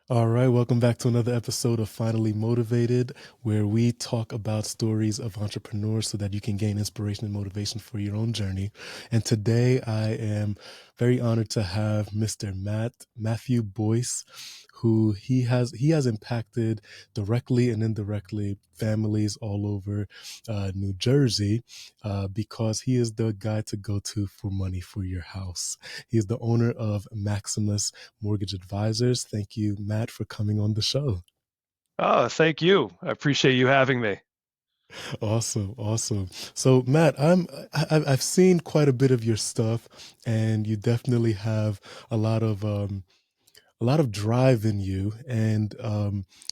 All right, welcome back to another episode of Finally Motivated, where we talk about stories of entrepreneurs so that you can gain inspiration and motivation for your own journey. And today I am very honored to have Mr. Matthew Boyce, who he has impacted directly and indirectly families all over New Jersey because he is the guy to go to for money for your house. He is the owner of Maximus Mortgage Advisors. Thank you, Matt, for coming on the show. Oh, thank you. I appreciate you having me. Awesome, awesome. So, Matt, I've seen quite a bit of your stuff, and you definitely have a lot of a lot of drive in you, and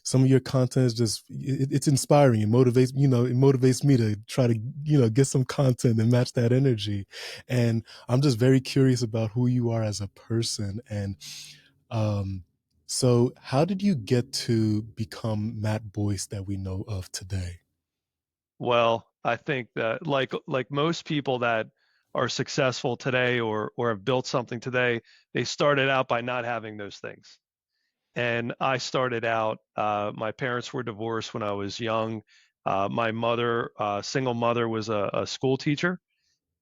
some of your content is just it's inspiring. It motivates it motivates me to try to get some content and match that energy. And I'm just very curious about who you are as a person. And Um, so how did you get to become Matt Boyce that we know of today? Well, I think that like most people that are successful today or have built something today, they started out by not having those things. And I started out, my parents were divorced when I was young. My mother, single mother, was a school teacher.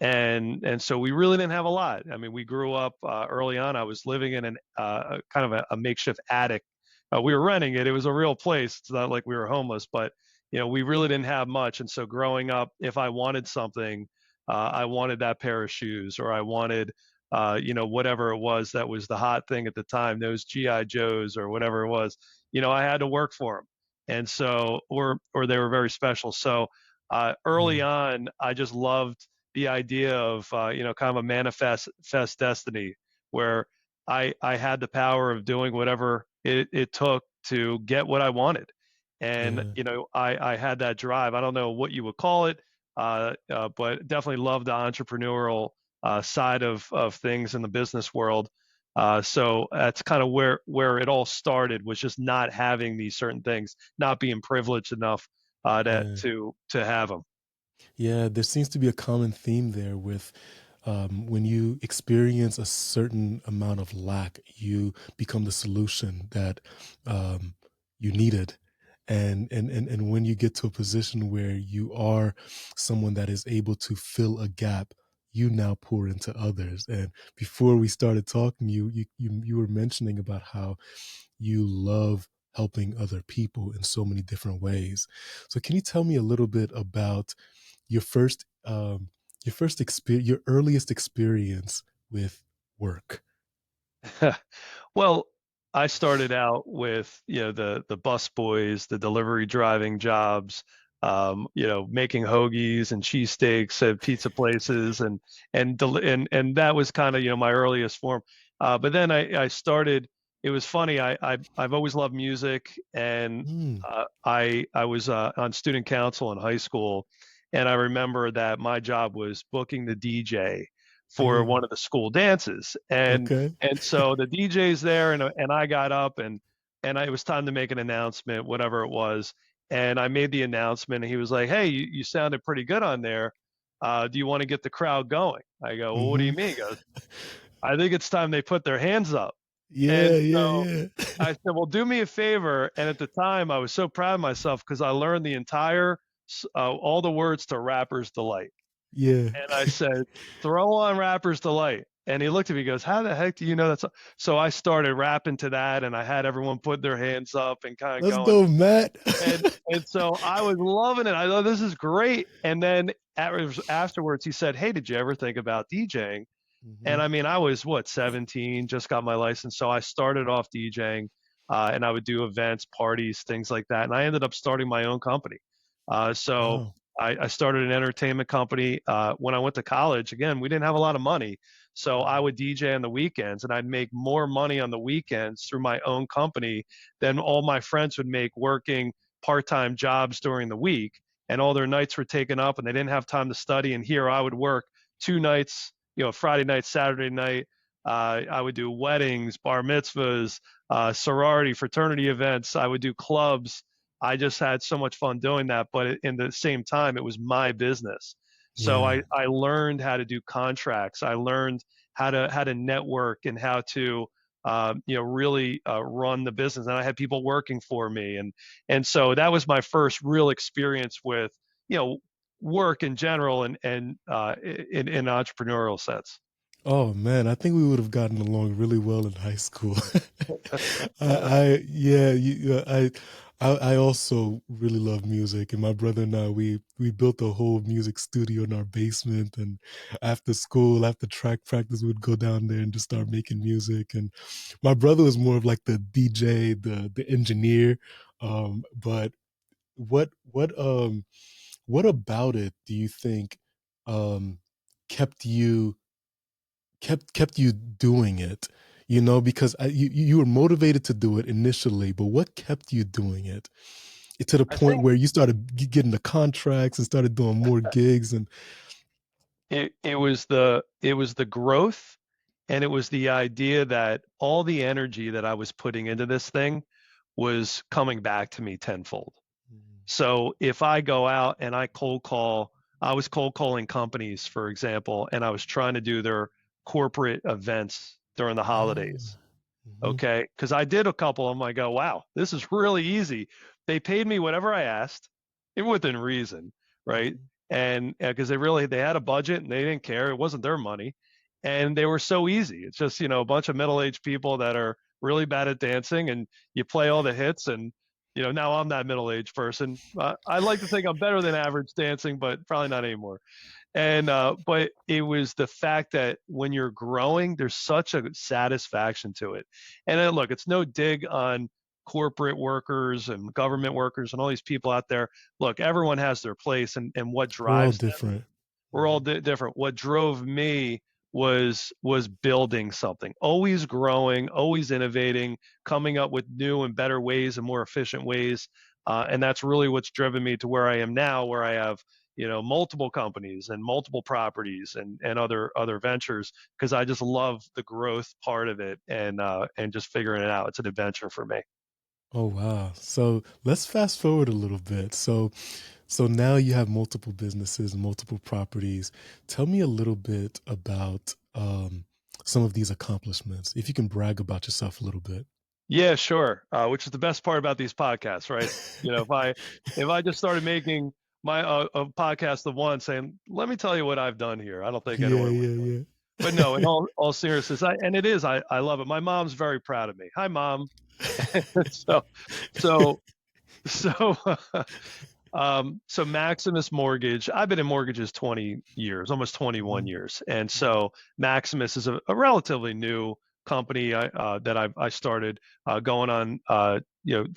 And so we really didn't have a lot. I mean, we grew up early on. I was living in an kind of a makeshift attic. We were renting it. It was a real place. It's not like we were homeless, but we really didn't have much. And so growing up, if I wanted something, I wanted that pair of shoes, or I wanted, whatever it was that was the hot thing at the time, those GI Joes or whatever it was. I had to work for them, and so or they were very special. So early Yeah, on, I just loved the idea of kind of a manifest destiny, where I had the power of doing whatever it took to get what I wanted. And yeah, I had that drive. I don't know what you would call it, but definitely love the entrepreneurial side of things in the business world. So that's kind of where it all started, was just not having these certain things, not being privileged enough yeah. to have them. Yeah, there seems to be a common theme there with when you experience a certain amount of lack, you become the solution that um, you needed. And when you get to a position where you are someone that is able to fill a gap, you now pour into others. And before we started talking, you were mentioning about how you love helping other people in so many different ways. So can you tell me a little bit about your first experience, your earliest experience with work? Well, I started out with, the bus boys, the delivery driving jobs, making hoagies and cheesesteaks at pizza places, and that was kind of, my earliest form. But then I started. It was funny. I've always loved music, and Mm, I was on student council in high school, and I remember that my job was booking the DJ for yeah. one of the school dances, and Okay. and so the DJ's there, and I got up, and it was time to make an announcement, whatever it was. And I made the announcement, and he was like, "Hey, you sounded pretty good on there. Do you want to get the crowd going?" I go, "Well, what do Hmm. you mean?" He goes, "I think it's time they put their hands up." Yeah, And yeah, so yeah. I said, "Well, do me a favor." And at the time, I was so proud of myself because I learned the entire, all the words to Rapper's Delight. Yeah. And I said, "Throw on Rapper's Delight." And he looked at me and goes, "How the heck do you know that song?" So I started rapping to that, and I had everyone put their hands up and kind of Let's going. go, Matt. And so I was loving it. I thought, this is great. And then afterwards, he said, "Hey, did you ever think about DJing?" And Hmm. I mean, I was what, 17, just got my license. So I started off DJing, and I would do events, parties, things like that. And I ended up starting my own company. So Wow. I started an entertainment company. When I went to college, again, we didn't have a lot of money. So I would DJ on the weekends, and I'd make more money on the weekends through my own company than all my friends would make working part-time jobs during the week. And all their nights were taken up, and they didn't have time to study. And here I would work 2 nights, Friday night, Saturday night. I would do weddings, bar mitzvahs, sorority, fraternity events. I would do clubs. I just had so much fun doing that. But in the same time, it was my business. So Yeah. I learned how to do contracts. I learned how to network and how to really run the business, and I had people working for me, and so that was my first real experience with you know work in general and in an entrepreneurial sense. Oh man, I think we would have gotten along really well in high school. I yeah, I also really love music, and my brother and I we built a whole music studio in our basement, and after school, after track practice, we'd go down there and just start making music. And my brother was more of like the DJ, the engineer. But what what um what about it do you think um kept you kept you doing it, because you were motivated to do it initially, but what kept you doing it to the I point think where you started getting the contracts and started doing more gigs and it was the growth, and it was the idea that all the energy that I was putting into this thing was coming back to me tenfold. So if I go out and I was cold calling companies, for example, and I was trying to do their corporate events during the ah, holidays. mhm, Okay. Cause I did a couple of them. I go, wow, this is really easy. They paid me whatever I asked, within reason. Right. mhm, And because they had a budget and they didn't care. It wasn't their money. And they were so easy. It's just, a bunch of middle-aged people that are really bad at dancing, and you play all the hits. And, now I'm that middle-aged person. I like to think I'm better than average dancing, but probably not anymore. And but it was the fact that when you're growing, there's such a satisfaction to it. And then look, it's no dig on corporate workers and government workers and all these people out there. Look, everyone has their place, and what we're all drives them. different. We're all different. What drove me was building something, always growing, always innovating, coming up with new and better ways and more efficient ways. And that's really what's driven me to where I am now, where I have multiple companies and multiple properties and other ventures, because I just love the growth part of it, and just figuring it out. It's an adventure for me. Oh wow. So let's fast forward a little bit. So now you have multiple businesses, multiple properties. Tell me a little bit about some of these accomplishments. If you can brag about yourself a little bit. Yeah, sure. Which is the best part about these podcasts, right? If I just started making my a podcast of one saying, "Let me tell you what I've done here," I don't think Yeah, anyone would yeah, do it. yeah. But no, in all seriousness, I love it. My mom's very proud of me. Hi, mom. so so so so Maximus Mortgage, I've been in mortgages 20 years, almost 21 Mhm, years. And mhm. so Maximus is a relatively new company that I started, going on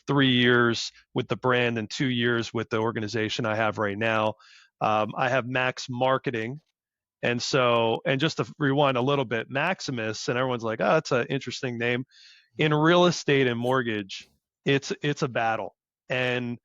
3 years with the brand and 2 years with the organization I have right now. I have Max Marketing. And just to rewind a little bit, Maximus, and everyone's like, oh, that's an interesting name. In real estate and mortgage, it's a battle. And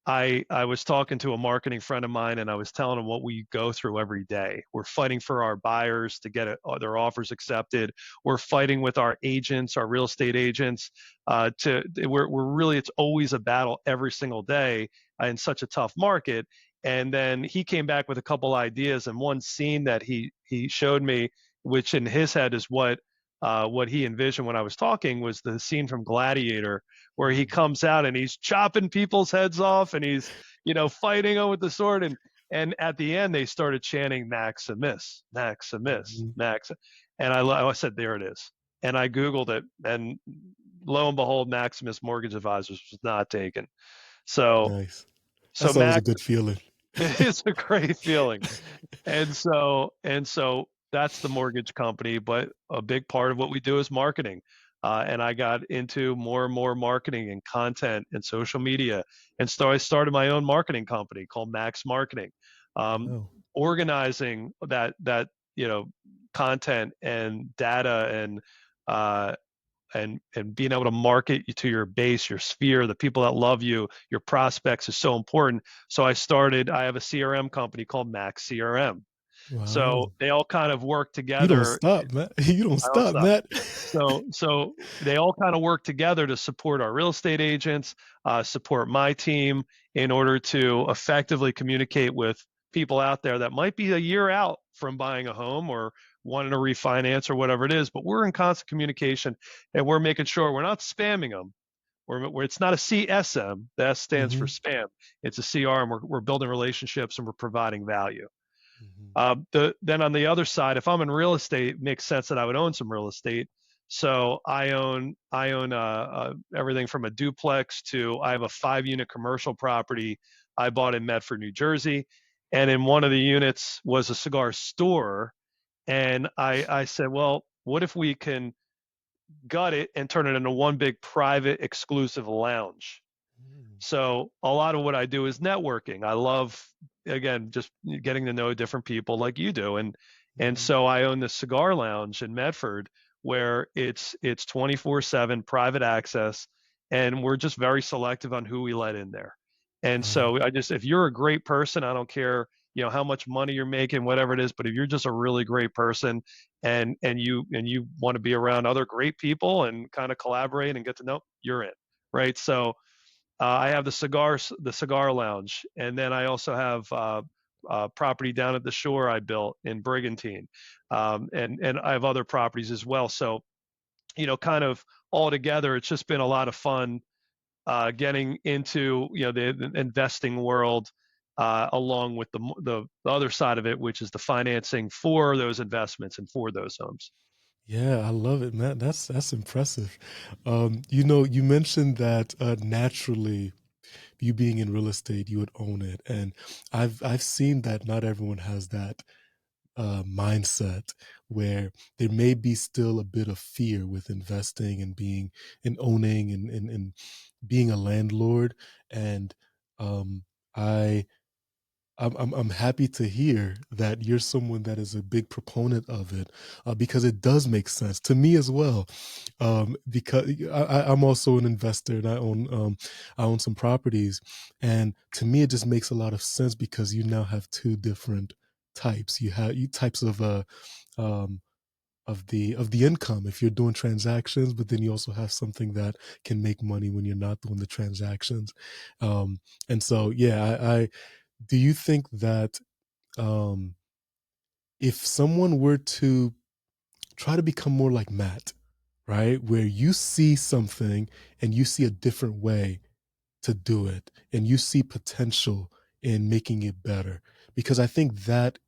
I was talking to a marketing friend of mine, and I was telling him what we go through every day. We're fighting for our buyers to get their offers accepted. We're fighting with our agents, our real estate agents. We're really, it's always a battle every single day, in such a tough market. And then he came back with a couple ideas, and one scene that he showed me, which in his head is what he envisioned when I was talking, was the scene from Gladiator, where he comes out and he's chopping people's heads off, and he's fighting them with the sword, and at the end they started chanting Maximus, Maximus, Mhm. Max. And I said, there it is. And I googled it, and lo and behold, Maximus Mortgage Advisors was not taken. So Nice. so That's always a Max good feeling. it's a great feeling. And so that's the mortgage company, but a big part of what we do is marketing. And I got into more and more marketing and content and social media. And so I started my own marketing company called Max Marketing, um, Wow. organizing that you know content and data, uh, and being able to market to your base, your sphere, the people that love you, your prospects, is so important. So I have a CRM company called Max CRM. So Wow. they all kind of work You don't together. stop, Matt. You don't I don't stop, stop. Matt. So they all kind of work together to support our real estate agents, support my team, in order to effectively communicate with people out there that might be a year out from buying a home, wanting to refinance or whatever it is, but we're in constant communication and we're making sure we're not spamming them. Where it's not a CSM, the S stands for Mhm. spam. It's a CRM. We're building relationships and we're providing value. Mhm. Then on the other side, if I'm in real estate, it makes sense that I would own some real estate. So I own everything from a duplex to I have a 5 unit commercial property I bought in Medford, New Jersey, and in one of the units was a cigar store. And I said, well, what if we can gut it and turn it into one big private exclusive lounge? Mm. So a lot of what I do is networking. I love, again, just getting to know different people like you do. And Mhm. so I own this cigar lounge in Medford where it's 24/7 private access, and we're just very selective on who we let in there. And Right. so I just, if you're a great person, I don't care, how much money you're making, whatever it is, but if you're just a really great person and you want to be around other great people and kind of collaborate and get to know, you're in, right? So I have the cigar lounge, and then I also have property down at the shore I built in Brigantine, and I have other properties as well. So kind of all together, it's just been a lot of fun getting into the investing world, along with the other side of it, which is the financing for those investments and for those homes. Yeah, I love it, man. That's impressive. You mentioned that naturally, you being in real estate, you would own it, and I've seen that not everyone has that mindset where there may be still a bit of fear with investing and being and owning and being a landlord. And um, I I'm happy to hear that you're someone that is a big proponent of it, because it does make sense to me as well. Because I'm also an investor and I own some properties, and to me it just makes a lot of sense because you now have two different types. You types um, of the income if you're doing transactions, but then you also have something that can make money when you're not doing the transactions. Um, and so yeah, I do you think that um, if someone were to try to become more like Matt, right, where you see something and you see a different way to do it and you see potential in making it better, because I think that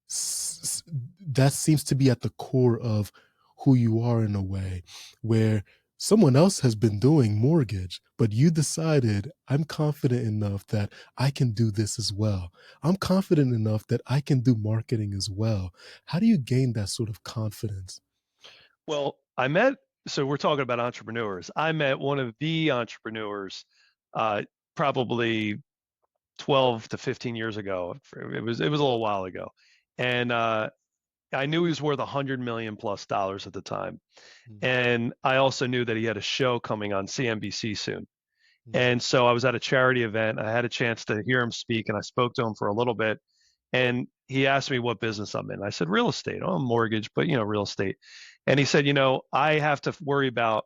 seems to be at the core of who you are in a way, where someone else has been doing mortgage, but you decided, I'm confident enough that I can do this as well. I'm confident enough that I can do marketing as well. How do you gain that sort of confidence? Well, so we're talking about entrepreneurs. I met one of the entrepreneurs uh, probably 12 to 15 years ago. It was a little while ago. And I knew he was worth $100 million plus at the time. Mm, And I also knew that he had a show coming on CNBC soon. mm, And so I was at a charity event. I had a chance to hear him speak, and I spoke to him for a little bit. And he asked me what business I'm in. I said, real estate. Oh, mortgage, but real estate. And he said, I have to worry about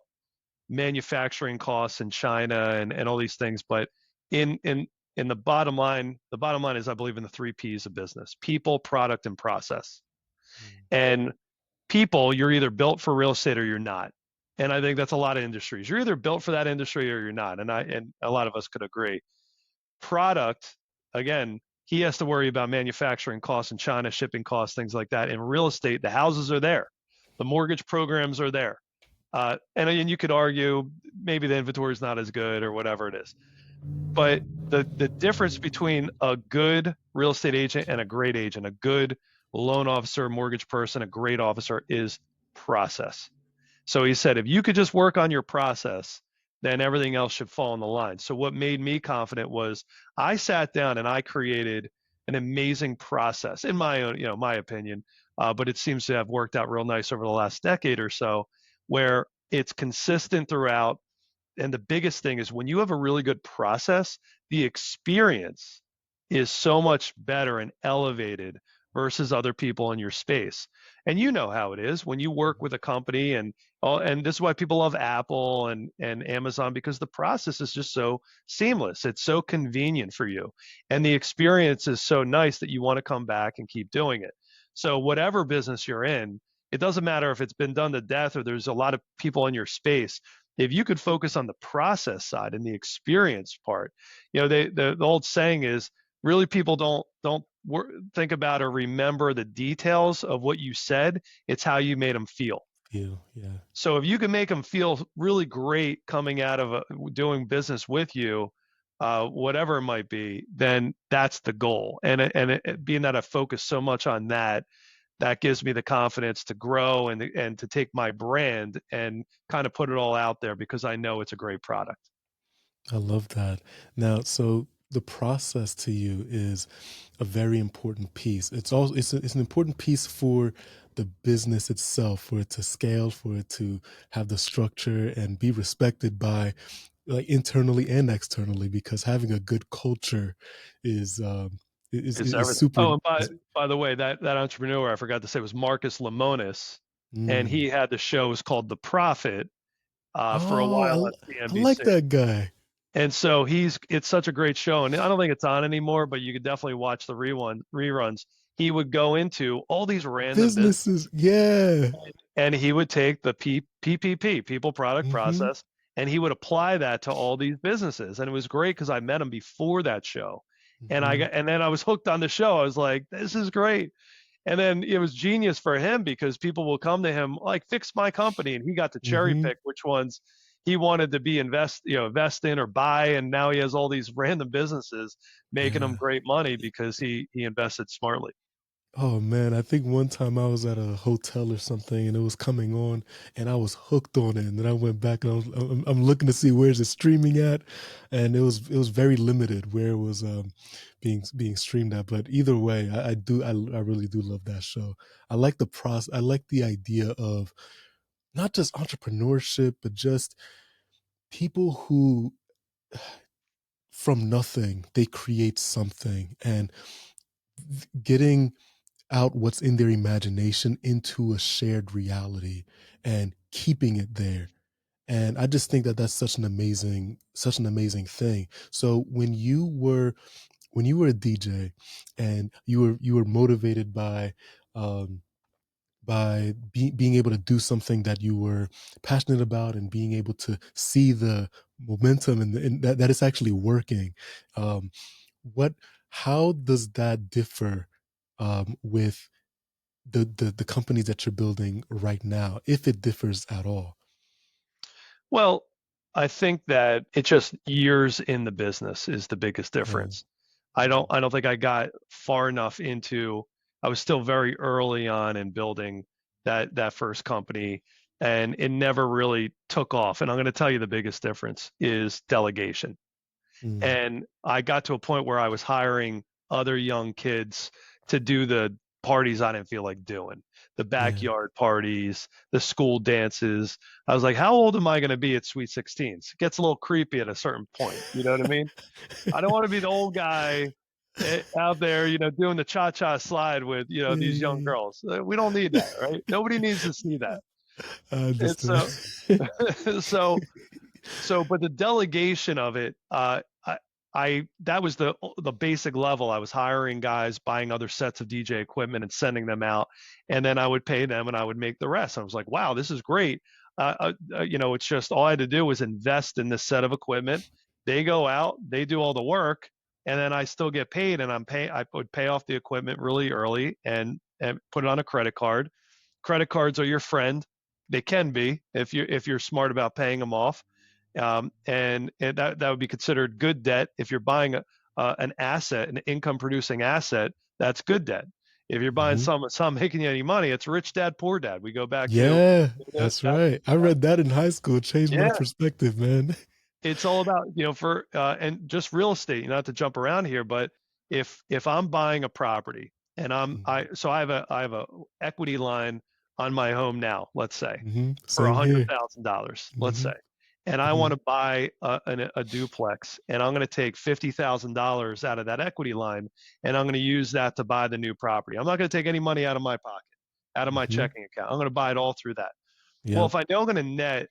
manufacturing costs in China and all these things. But in in in the bottom line is I believe in the three P's of business: people, product, and process. mm, And people, you're either built for real estate or you're not. And I think that's a lot of industries. You're either built for that industry or you're not. And a lot of us could agree. Product, again, he has to worry about manufacturing costs in China, shipping costs, things like that. In real estate, the houses are there, the mortgage programs are there. And you could argue maybe the inventory is not as good or whatever it is. But the difference between a good real estate agent and a great agent, a good loan officer, mortgage person, a great officer, is process. So he said, if you could just work on your process, then everything else should fall in the line. So what made me confident was I sat down and I created an amazing process in my own, my opinion, but it seems to have worked out real nice over the last decade or so, where it's consistent throughout. And the biggest thing is when you have a really good process, the experience is so much better and elevated versus other people in your space. And you know how it is when you work mm. with a company, and this is why people love Apple and Amazon, because the process is just so seamless. It's so convenient for you. And the experience is so nice that you want to come back and keep doing it. So whatever business you're in, it doesn't matter if it's been done to death or there's a lot of people in your space. If you could focus on the process side and the experience part, the old saying is really people don't think about or remember the details of what you said. It's how you made them feel. Yeah. So if you can make them feel really great coming out of doing business with you, whatever it might be, then that's the goal. And being that I focus so much on that, that gives me the confidence to grow and to take my brand and kind of put it all out there because I know it's a great product. I love that. Now, so the process to you is a very important piece. It's also it's an important piece for the business itself, for it to scale, for it to have the structure and be respected by like internally and externally. Because having a good culture is It's is everything. super. Oh, and by the way, that entrepreneur I forgot to say was Marcus Lemonis, and Mm. he had the show was called The Profit for a Oh, while on I like CNBC. that guy. And so it's such a great show, and I don't think it's on anymore, but you could definitely watch the reruns. He would go into all these random businesses, Businesses, yeah. and he would take the PPP, people product Hmm. process, and he would apply that to all these businesses. And it was great because I met him before that show, Hmm. and then I was hooked on the show. I was like, this is great. And then it was genius for him because people will come to him like, fix my company, and he got to cherry Hmm. pick which ones he wanted to be invest in or buy. And now he has all these random businesses making him Yeah. great money because he invested smartly. Oh man, I think one time I was at a hotel or something and it was coming on and I was hooked on it. And then I went back and I'm looking to see where's it streaming at, and it was very limited where it was being streamed at. But either way, I really do love that show. I like the process. I like the idea of not just entrepreneurship, but just people who from nothing they create something, and getting out what's in their imagination into a shared reality and keeping it there. And I just think that that's such an amazing thing. So when you were a DJ and you were motivated um being able to do something that you were passionate about and being able to see the momentum and that it's actually working, um what how does that differ with the companies that you're building right now, if it differs at all? Well, I think that it's just years in the business is the biggest Yeah. difference. I don't think I got far enough into I was still very early on in building that first company, and it never really took off. And I'm going to tell you the biggest difference is delegation. Mm, And I got to a point where I was hiring other young kids to do the parties I didn't feel like doing, the yeah. backyard parties, the school dances. I was like, how old am I going to be at Sweet 16s? It gets a little creepy at a certain point. You know what I mean? I don't want to be the old guy out there, doing the cha-cha slide with, Yeah, these yeah, young yeah. girls. We don't need that, right? Nobody needs to see that. I And understand. so, so but the delegation of it, I that was the basic level. I was hiring guys, buying other sets of DJ equipment, and sending them out, and then I would pay them, and I would make the rest. I was like, wow, this is great. It's just all I had to do was invest in this set of equipment. They go out, they do all the work, and then I still get paid, and I would pay off the equipment really early and put it on a credit card. Credit cards are your friend. They can be if you're smart about paying them off, and that would be considered good debt. If you're buying an asset, an income producing asset, that's good debt. If you're buying Hmm. some making you any money, it's rich dad, poor dad. We go back to Yeah, that, that's that, right. I that read that in high school. It changed my yeah, perspective, man. it's all about for and just real estate. Not to jump around here, but if I'm buying a property and I have a equity line on my home now, let's say Hmm. for a Same hundred here. thousand dollars, let's Hmm. say, and I Hmm. want to buy a duplex, and I'm going to take $50,000 out of that equity line, and I'm going to use that to buy the new property. I'm not going to take any money out of my pocket, out of my Hmm. checking account. I'm going to buy it all through that. Well, Yep. if I know I'm going to net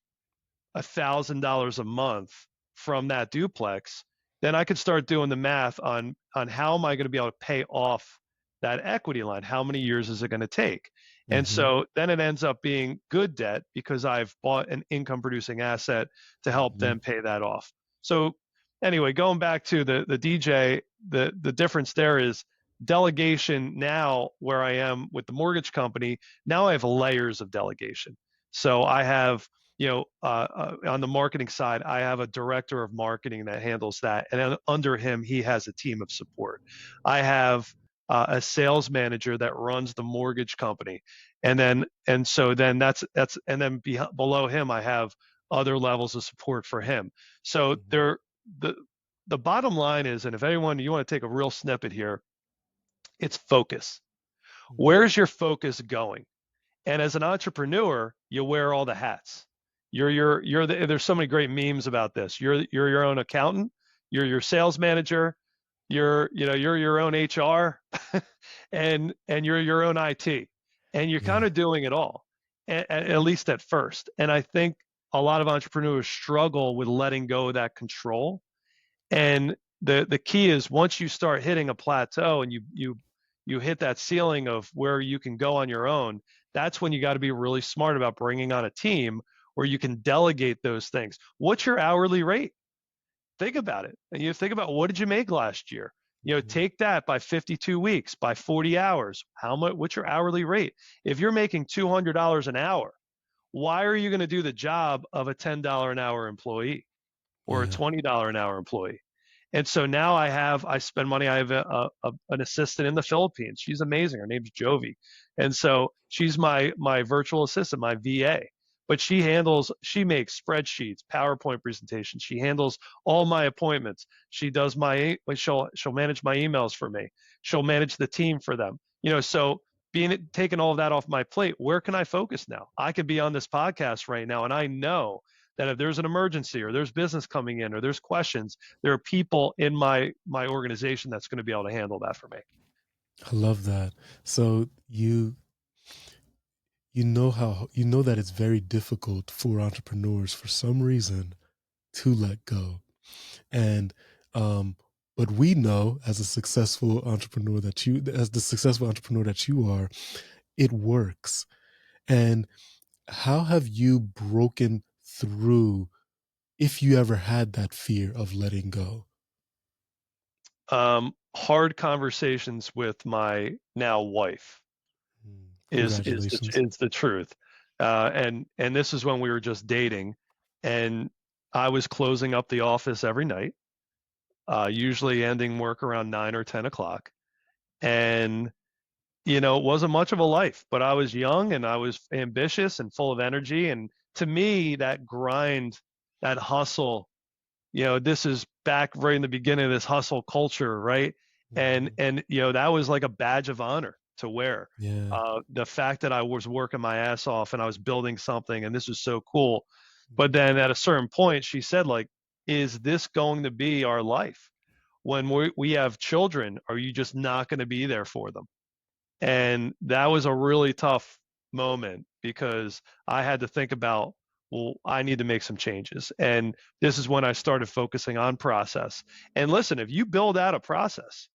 $1,000 a month from that duplex, then I could start doing the math on how am I going to be able to pay off that equity line. How many years is it going to take? And Mhm. so then it ends up being good debt because I've bought an income producing asset to help Mhm. them pay that off. So anyway, going back to the DJ, the difference there is delegation now where I am with the mortgage company, now I have layers of delegation. So I have, on the marketing side, I have a director of marketing that handles that. And then under him, he has a team of support. I have a sales manager that runs the mortgage company. And so then and then below him, I have other levels of support for him. So Mhm. the, the bottom line is, and if anyone, you want to take a real snippet here, it's focus. Mhm. Where's your focus going? And as an entrepreneur, you wear all the hats. There's so many great memes about this. You're your own accountant, you're your sales manager, you're your own HR, and you're your own IT, and you're kind Yeah. of doing it all, at least at first. And I think a lot of entrepreneurs struggle with letting go of that control, and the key is once you start hitting a plateau and you hit that ceiling of where you can go on your own, that's when you got to be really smart about bringing on a team where you can delegate those things. What's your hourly rate? Think about it. And you think about, what did you make last year? Mhm. Take that by 52 weeks, by 40 hours. How much, what's your hourly rate? If you're making $200 an hour, why are you going to do the job of a $10 an hour employee or a Yeah. $20 an hour employee? And so now I spend money. I have an assistant in the Philippines. She's amazing. Her name's Jovi. And so she's my virtual assistant, my VA. But she makes spreadsheets, PowerPoint presentations. She handles all my appointments. She'll manage my emails for me. She'll manage the team for them. So taking all of that off my plate, where can I focus now? I could be on this podcast right now, and I know that if there's an emergency or there's business coming in or there's questions, there are people in my organization that's going to be able to handle that for me. I love that. So you know that it's very difficult for entrepreneurs for some reason to let go. And but we know as a successful entrepreneur that you as the successful entrepreneur that you are, it works. And how have you broken through if you ever had that fear of letting go? Hard conversations with my now wife Congratulations. is the truth, and this is when we were just dating, and I was closing up the office every night, usually ending work around 9 or 10 o'clock, and it wasn't much of a life, but I was young and I was ambitious and full of energy. And to me, that grind, that hustle, this is back right in the beginning of this hustle culture, right? And Mhm. and that was like a badge of honor to wear. Yeah. The fact that I was working my ass off and I was building something, and this was so cool. But Mhm. then at a certain point, she said, like, "Is this going to be our life? When we have children, are you just not going to be there for them?" And that was a really tough moment because I had to think about, well, I need to make some changes. And this is when I started focusing on process. And listen, if you build out a process,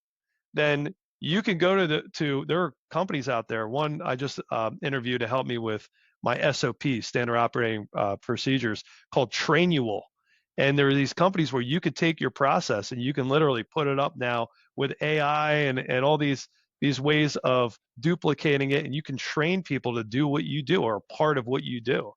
then you can go there are companies out there. One I just interviewed to help me with my SOP, standard operating procedures, called Trainual. And there are these companies where you could take your process and you can literally put it up now with AI and all these ways of duplicating it, and you can train people to do what you do or a part of what you do.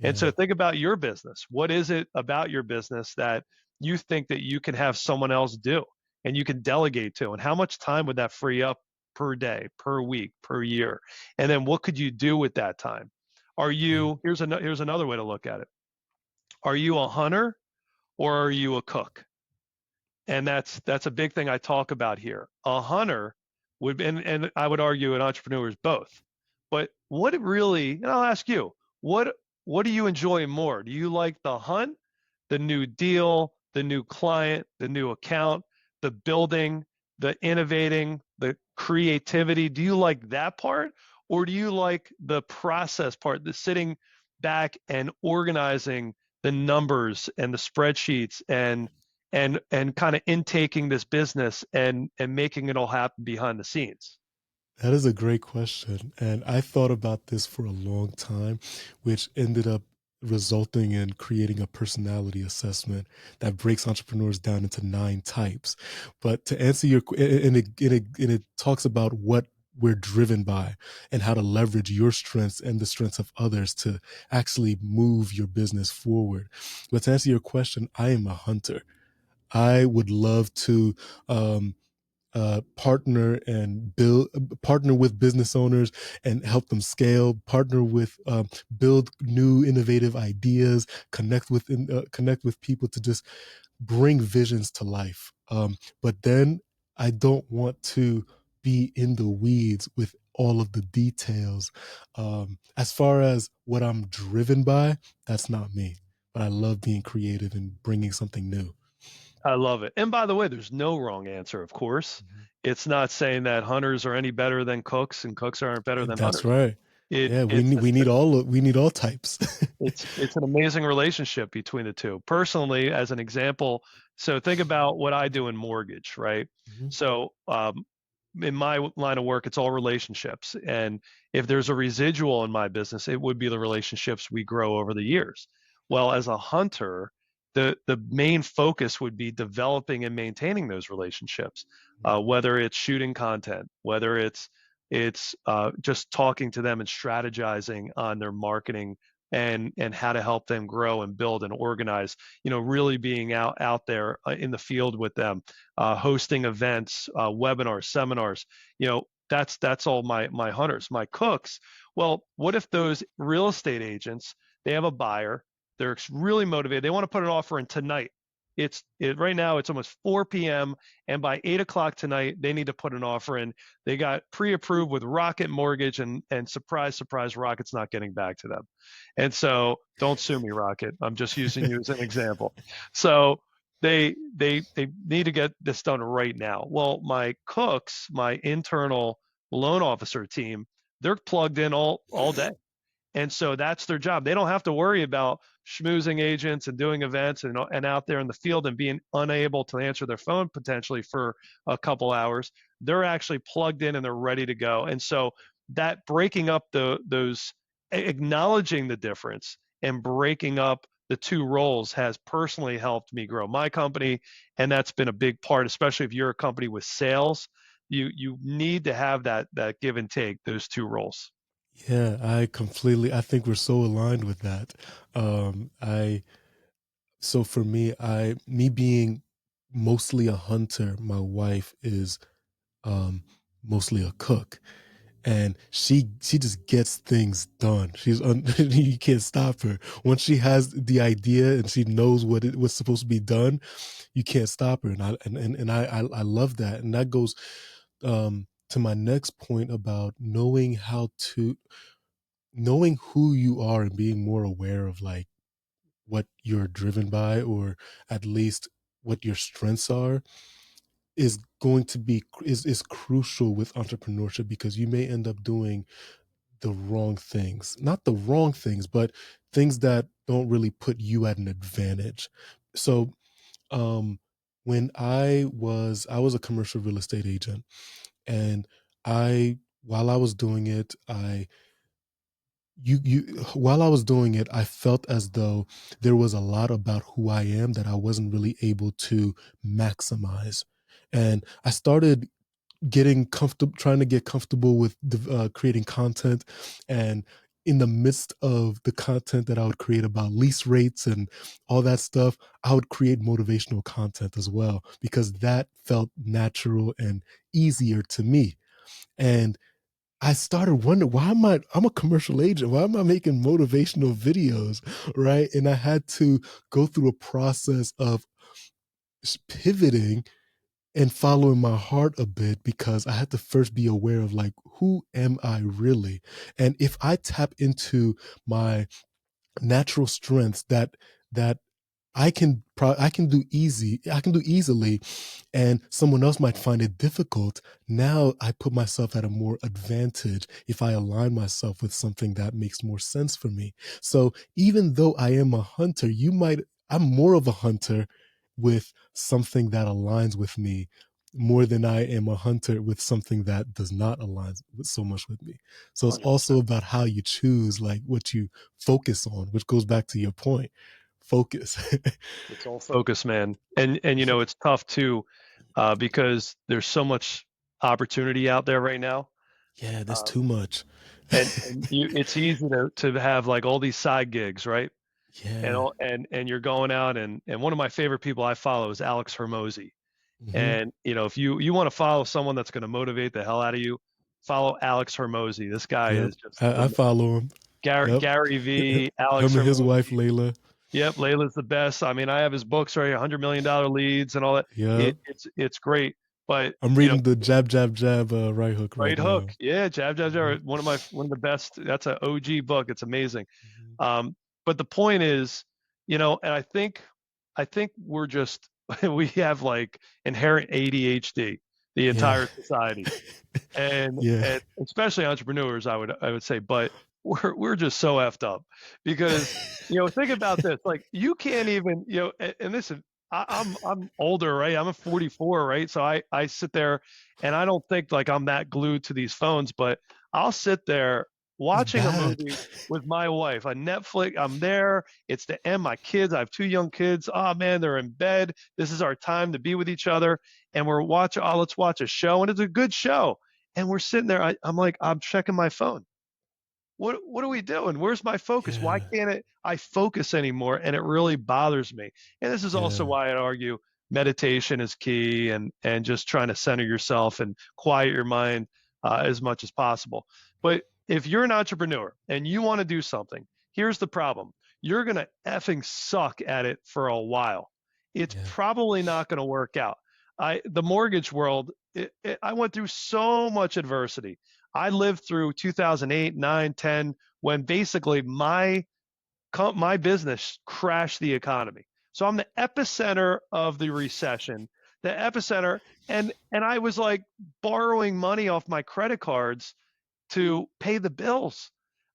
And Yeah. so think about your business. What is it about your business that you think that you can have someone else do and you can delegate to? And how much time would that free up per day, per week, per year? And then what could you do with that time? Yeah. Here's another way to look at it. Are you a hunter or are you a cook? And that's a big thing I talk about here. A hunter and I would argue an entrepreneur is both. But what it really, and I'll ask you, what do you enjoy more? Do you like the hunt, the new deal, the new client, the new account, the building, the innovating, the creativity? Do you like that part? Or do you like the process part, the sitting back and organizing the numbers and the spreadsheets and kind of intaking this business and making it all happen behind the scenes? That is a great question. And I thought about this for a long time, which ended up resulting in creating a personality assessment that breaks entrepreneurs down into 9 types. But to answer your, and it talks about what we're driven by and how to leverage your strengths and the strengths of others to actually move your business forward. But to answer your question, I am a hunter. I would love to um, partner with business owners and help them scale, partner with, build new innovative ideas, connect with people to just bring visions to life. But then I don't want to be in the weeds with all of the details. As far as what I'm driven by, that's not me. But I love being creative and bringing something new. I love it. And by the way, there's no wrong answer, of course. Mhm. It's not saying that hunters are any better than cooks and cooks aren't better than That's hunters. right. It Yeah, it's we need all types. it's an amazing relationship between the two. Personally, as an example, so think about what I do in mortgage, right? Mhm. So in my line of work, it's all relationships. And if there's a residual in my business, it would be the relationships we grow over the years. Well, as a hunter, the main focus would be developing and maintaining those relationships, whether it's shooting content, whether it's just talking to them and strategizing on their marketing and how to help them grow and build and organize. Really being out there in the field with them, hosting events, webinars, seminars. That's all my hunters. My cooks, well, what if those real estate agents, they have a buyer, they're really motivated, they want to put an offer in tonight. Right now it's almost 4 p.m. and by 8 o'clock tonight they need to put an offer in. They got pre-approved with Rocket Mortgage, and surprise, surprise, Rocket's not getting back to them. And so don't sue me, Rocket. I'm just using you as an example. So they need to get this done right now. Well, my cooks, my internal loan officer team, they're plugged in all day. And so that's their job. They don't have to worry about schmoozing agents and doing events and out there in the field and being unable to answer their phone potentially for a couple hours. They're actually plugged in and they're ready to go. And so that breaking up those acknowledging the difference and breaking up the two roles has personally helped me grow my company. And that's been a big part, especially if you're a company with sales. You need to have that give and take, those two roles. Yeah, I think we're so aligned with that. I So for me, me being mostly a hunter, my wife is um mostly a cook, and she just gets things done. You can't stop her. Once she has the idea and she knows what's supposed to be done, you can't stop her. And I love that. And that goes to my next point about knowing who you are and being more aware of like what you're driven by, or at least what your strengths are, is going to be is crucial with entrepreneurship, because you may end up doing the wrong things, not the wrong things, but things that don't really put you at an advantage. So um when I was a commercial real estate agent, and I while I was doing it, you while I was doing it, I felt as though there was a lot about who I am that I wasn't really able to maximize. And I started getting comfortable, trying to get comfortable with creating content. And in the midst of the content that I would create about lease rates and all that stuff, I would create motivational content as well, because that felt natural and easier to me. And I started wondering, I'm a commercial agent. Why am I making motivational videos? Right. And I had to go through a process of pivoting and following my heart a bit, because I had to first be aware of like, who am I really? And if I tap into my natural strengths that I can do easily, and someone else might find it difficult. Now I put myself at a more advantage if I align myself with something that makes more sense for me. So even though I am a hunter, I'm more of a hunter with something that aligns with me more than I am a hunter with something that does not align so much with me. So it's also 100%. about how you choose, like what you focus on, which goes back to your point, focus. It's all focus, man. And you know, it's tough too, because there's so much opportunity out there right now. Yeah, there's Um, too much. and it's easy to have like all these side gigs, right? And Yeah. all, and you're going out, and one of my favorite people I follow is Alex Hermosi. Hmm. And you know, if you want to follow someone that's going to motivate the hell out of you, follow Alex Hermosi. This guy Yep. is just I follow him. Yep. Gary V, Alex Him and his wife, Hermosi. Layla. Yep, Layla's the best. I mean, I have his books, right? $100 million leads and all that. Yep. It's great, but I'm you know, reading the Jab Jab Jab right hook right right hook, now. yeah, jab, Hmm. one of the best. That's an OG book. It's amazing. Hmm. Um, but the point is, you know, and I think we're just we have like inherent ADHD, the Yeah. entire society, Yeah. and especially entrepreneurs, I would say, but we're just so effed up because you know, think about this, like you can't even, you know, and listen, I'm older, right? I'm a 44, right? So I sit there and I don't think like I'm that glued to these phones, but I'll sit there It's watching a bad. movie with my wife on Netflix. I'm there. It's the end. My kids, I have two young kids. Oh man, they're in bed. This is our time to be with each other. And we're watching, oh, let's watch a show. And it's a good show. And we're sitting there. I'm like, I'm checking my phone. What are we doing? Where's my focus? Why Yeah. can't I focus anymore? And it really bothers me. And this is also Yeah. why I'd argue meditation is key, and just trying to center yourself and quiet your mind as much as possible. But if you're an entrepreneur and you want to do something, here's the problem. You're gonna effing suck at it for a while. It's Yeah. probably not gonna work out. The mortgage world, I went through so much adversity. I lived through 2008, 9, 10, when basically my business crashed the economy. So I'm the epicenter of the recession, the epicenter, and I was like borrowing money off my credit cards to pay the bills.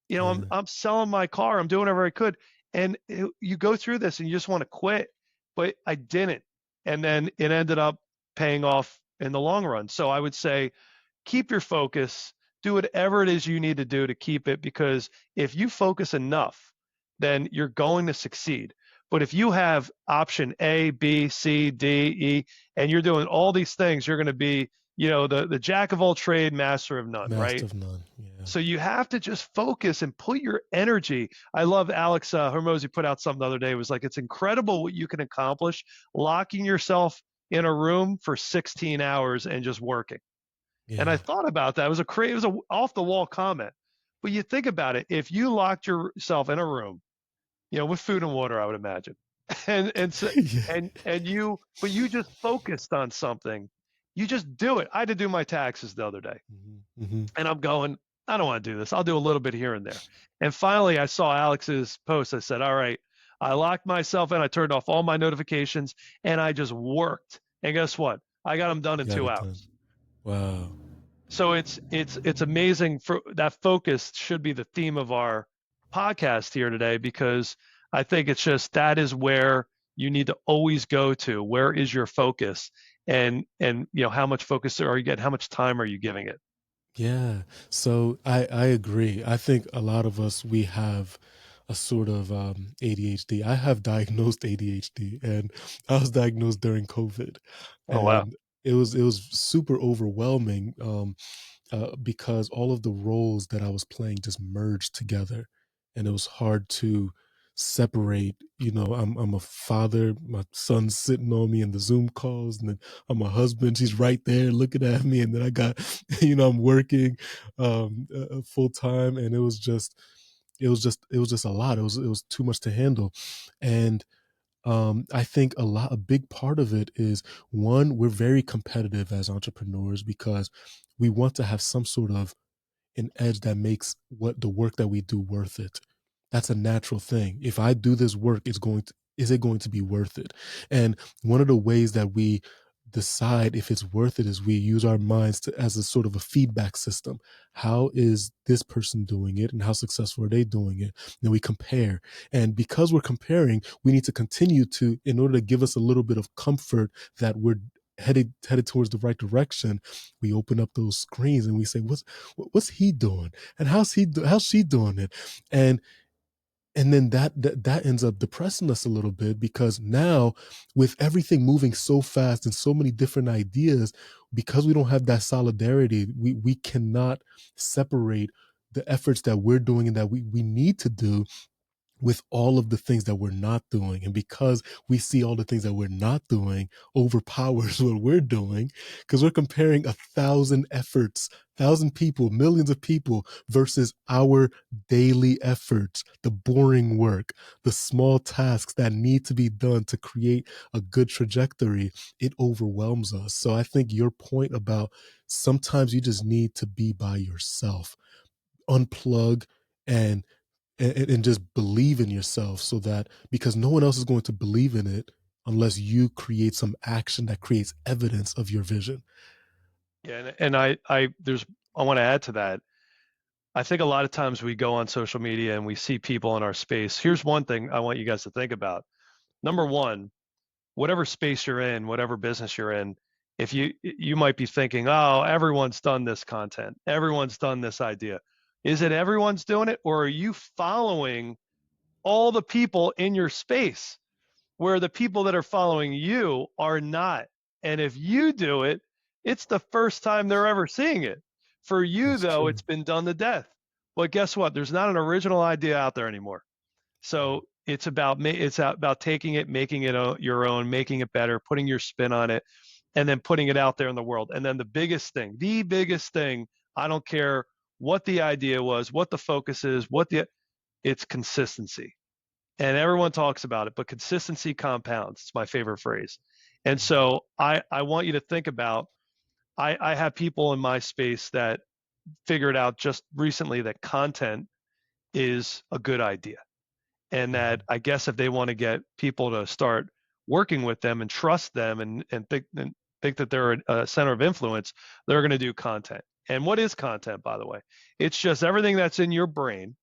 You know, Yeah. I'm selling my car, I'm doing whatever I could, and you go through this and you just want to quit, but I didn't, and then it ended up paying off in the long run. So I would say keep your focus, do whatever it is you need to do to keep it, because if you focus enough, then you're going to succeed. But if you have option A, B, C, D, E, and you're doing all these things, you're going to be, you know, the jack of all trade, master of none, Master right? of none. Yeah. So you have to just focus and put your energy. I love Alex Hermosi put out something the other day. It was like, it's incredible what you can accomplish locking yourself in a room for 16 hours and just working. And I Yeah. thought about that. It was a off the wall comment. But you think about it, if you locked yourself in a room, you know, with food and water, I would imagine, and so, Yeah. and you, but you just focused on something, you just do it. I had to do my taxes the other day, Hmm. Hmm. and I'm going, I don't want to do this. I'll do a little bit here and there. And finally, I saw Alex's post. I said, all right, I locked myself in. I turned off all my notifications, and I just worked. And guess what? I got them done You in got two it done. hours. Wow. So it's amazing. For that focus should be the theme of our podcast here today, because I think it's just that is where you need to always go to. Where is your focus? And you know, how much focus are you getting? How much time are you giving it? Yeah. So I agree. I think a lot of us we have a sort of ADHD. I have diagnosed ADHD, and I was diagnosed during COVID, Oh wow. and it was super overwhelming. Because all of the roles that I was playing just merged together, and it was hard to separate. You know, I'm a father, my son's sitting on me in the Zoom calls, and then I'm a husband, she's right there looking at me, and then I got, I'm working full time, and it was just a lot. It was too much to handle, and I think a big part of it is one, we're very competitive as entrepreneurs because we want to have some sort of an edge that makes what the work that we do worth it. That's a natural thing. If I do this work, is it going to be worth it? And one of the ways that we decide if it's worth it is we use our minds as a sort of a feedback system. How is this person doing it and how successful are they doing it? Then we compare. And because we're comparing, we need to continue to, in order to give us a little bit of comfort that we're headed towards the right direction, we open up those screens and we say, what's he doing, and how's she doing it, and then that ends up depressing us a little bit, because now, with everything moving so fast and so many different ideas, because we don't have that solidarity, we cannot separate the efforts that we're doing and that we need to do with all of the things that we're not doing. And because we see all the things that we're not doing overpowers what we're doing, because we're comparing 1,000 efforts, 1,000 people, millions of people versus our daily efforts, the boring work, the small tasks that need to be done to create a good trajectory. It overwhelms us. So I think your point about sometimes you just need to be by yourself, unplug, and and just believe in yourself, so that, because no one else is going to believe in it unless you create some action that creates evidence of your vision. Yeah, and I want to add to that. I think a lot of times we go on social media and we see people in our space. Here's one thing I want you guys to think about. Number one, whatever space you're in, whatever business you're in, if you might be thinking, oh, everyone's done this content, everyone's done this idea. Is it everyone's doing it, or are you following all the people in your space where the people that are following you are not? And if you do it, it's the first time they're ever seeing it. For you, That's though, true. it's been done to death. But guess what? There's not an original idea out there anymore. So it's about taking it, making it your own, making it better, putting your spin on it, and then putting it out there in the world. And then the biggest thing, I don't care what the idea was, what the focus is, it's consistency. And everyone talks about it, but consistency compounds. It's my favorite phrase. And so I want you to think about, I have people in my space that figured out just recently that content is a good idea, and that Mhm. I guess if they want to get people to start working with them and trust them, and think that they're a center of influence, they're going to do content. And what is content, by the way? It's just everything that's in your brain.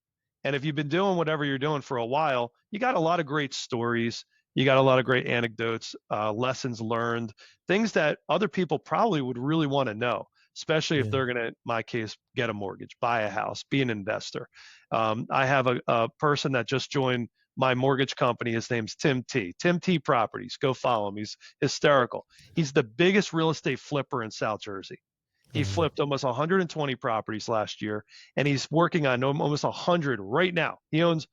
And if you've been doing whatever you're doing for a while, you got a lot of great stories. You got a lot of great anecdotes, lessons learned, things that other people probably would really want to know, especially if Yeah. they're going to, in my case, get a mortgage, buy a house, be an investor. I have a person that just joined my mortgage company. His name's Tim T. Tim T Properties. Go follow him. He's hysterical. He's the biggest real estate flipper in South Jersey. He Uh, flipped almost 120 properties last year, and he's working on almost 100 right now. He owns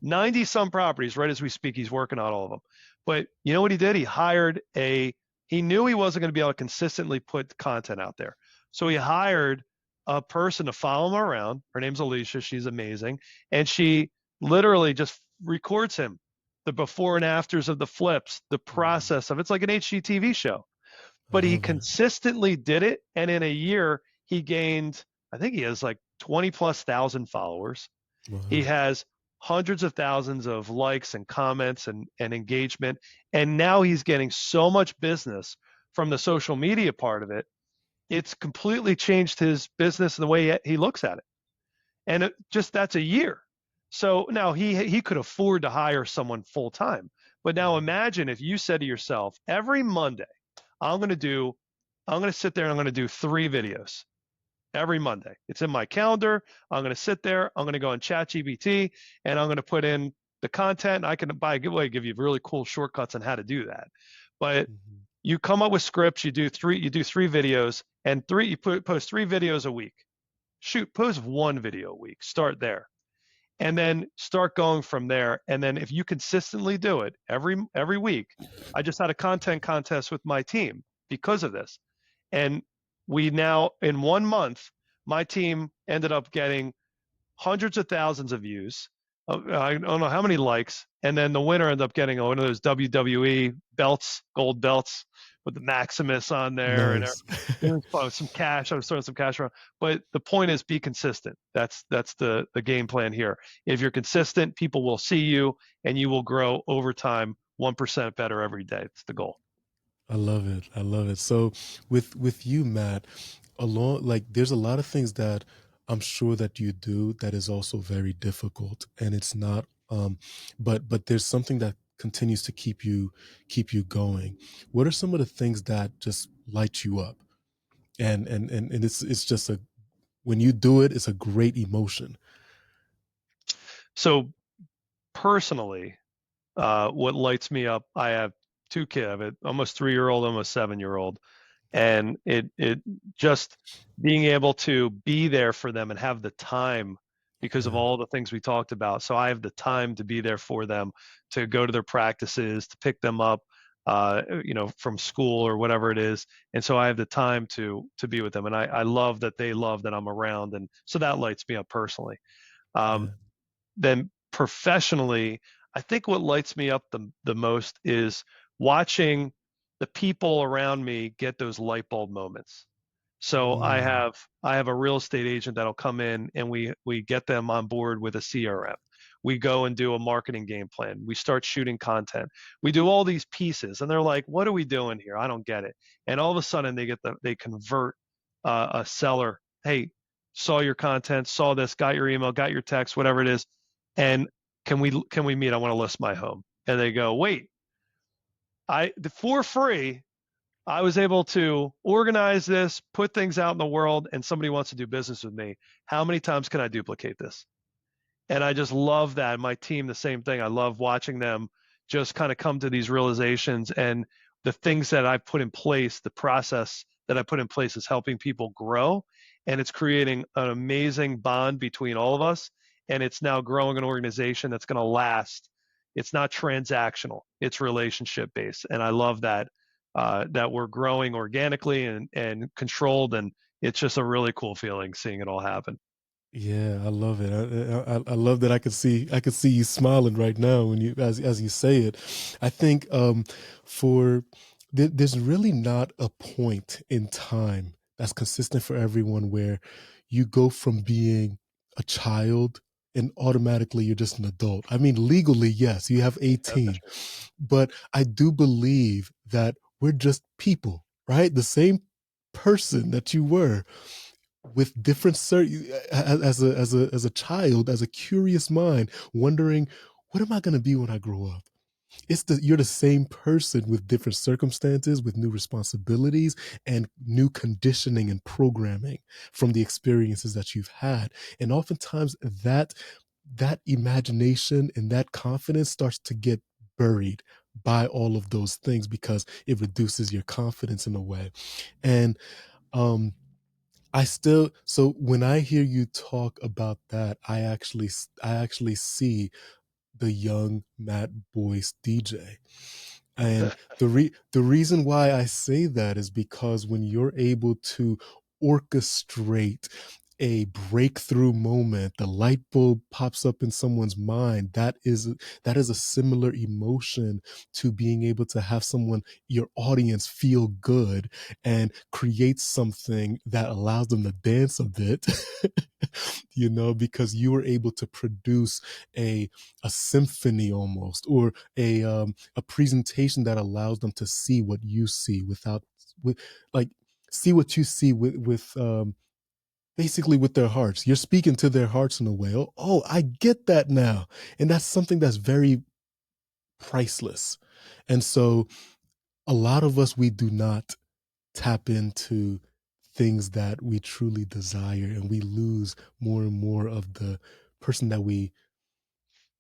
90 some properties right as we speak. He's working on all of them. But you know what he did? He knew he wasn't going to be able to consistently put content out there. So he hired a person to follow him around. Her name's Alicia. She's amazing. And she literally just records him, the before and afters of the flips, the mhm. process of it's like an HGTV show. I But he love it. consistently did it. And in a year, he gained, I think he has like 20 plus thousand followers. He Wow. has hundreds of thousands of likes and comments and engagement. And now he's getting so much business from the social media part of it. It's completely changed his business and the way he looks at it. And just that's a year. So now he could afford to hire someone full time. But now Mhm. imagine if you said to yourself, every Monday, I'm going to do, I'm going to sit there and I'm going to do 3 videos every Monday. It's in my calendar. I'm going to sit there. I'm going to go on ChatGPT and I'm going to put in the content. I can, by the way, give you really cool shortcuts on how to do that. But Mhm. you come up with scripts. You do three videos, and post 3 videos a week. Shoot, post 1 video a week. Start there, and then start going from there. And then if you consistently do it every week, I just had a content contest with my team because of this. And we now, in 1 month, my team ended up getting hundreds of thousands of views. I don't know how many likes. And then the winner ended up getting one of those WWE belts, gold belts with the Maximus on there. And Nice. it was fun. Some cash. I was throwing some cash around. But the point is, be consistent. That's the game plan here. If you're consistent, people will see you and you will grow over time 1% better every day. It's the goal. I love it. I love it. So with you, Matt, along, like, there's a lot of things that I'm sure that you do that is also very difficult, and it's not but there's something that continues to keep you going? What are some of the things that just light you up? And it's just a when you do it, it's a great emotion. So personally, what lights me up, I have two kids, I have an almost 3-year-old, almost 7-year-old, and it just being able to be there for them and have the time because of Yeah, all the things we talked about. So I have the time to be there for them, to go to their practices, to pick them up, from school or whatever it is. And so I have the time to be with them, and I love that they love that I'm around, and so that lights me up personally. Um, yeah, then professionally, I think what lights me up the most is watching the people around me get those light bulb moments. So I mm, have I have a real estate agent that'll come in, and we get them on board with a CRM. We go and do a marketing game plan. We start shooting content. We do all these pieces, and they're like, "What are we doing here? I don't get it." And all of a sudden, they convert a seller. Hey, saw your content, saw this, got your email, got your text, whatever it is, and can we meet? I want to list my home. And they go, "Wait, for free, I was able to organize this, put things out in the world, and somebody wants to do business with me. How many times can I duplicate this?" And I just love that. My team, the same thing. I love watching them just kind of come to these realizations, and the things that I put in place, the process that I put in place is helping people grow, and it's creating an amazing bond between all of us. And it's now growing an organization that's going to last. It's not transactional, it's relationship based. And I love that we're growing organically and controlled. And it's just a really cool feeling seeing it all happen. yeah. I love it. I love that I could see you smiling right now when you as you say it. I think for there's really not a point in time that's consistent for everyone where you go from being a child and automatically you're just an adult. I mean, legally, yes, you have That's 18, true. but I do believe that we're just people, right? The same person that you were with different as a child, as a curious mind, wondering what am I going to be when I grow up. You're the same person with different circumstances, with new responsibilities and new conditioning and programming from the experiences that you've had. And oftentimes that imagination and that confidence starts to get buried by all of those things because it reduces your confidence in a way. And um so when I hear you talk about that, I actually see the young Matt Boyce DJ. And the reason why I say that is because when you're able to orchestrate a breakthrough moment, the light bulb pops up in someone's mind. That is a similar emotion to being able to have someone, your audience, feel good and create something that allows them to dance a bit. Because you were able to produce a symphony almost, or a presentation that allows them to see what you see with like see what you see with basically with their hearts. You're speaking to their hearts in a way. Oh, I get that now. And that's something that's very priceless. And so a lot of us, we do not tap into things that we truly desire, and we lose more and more of the person that we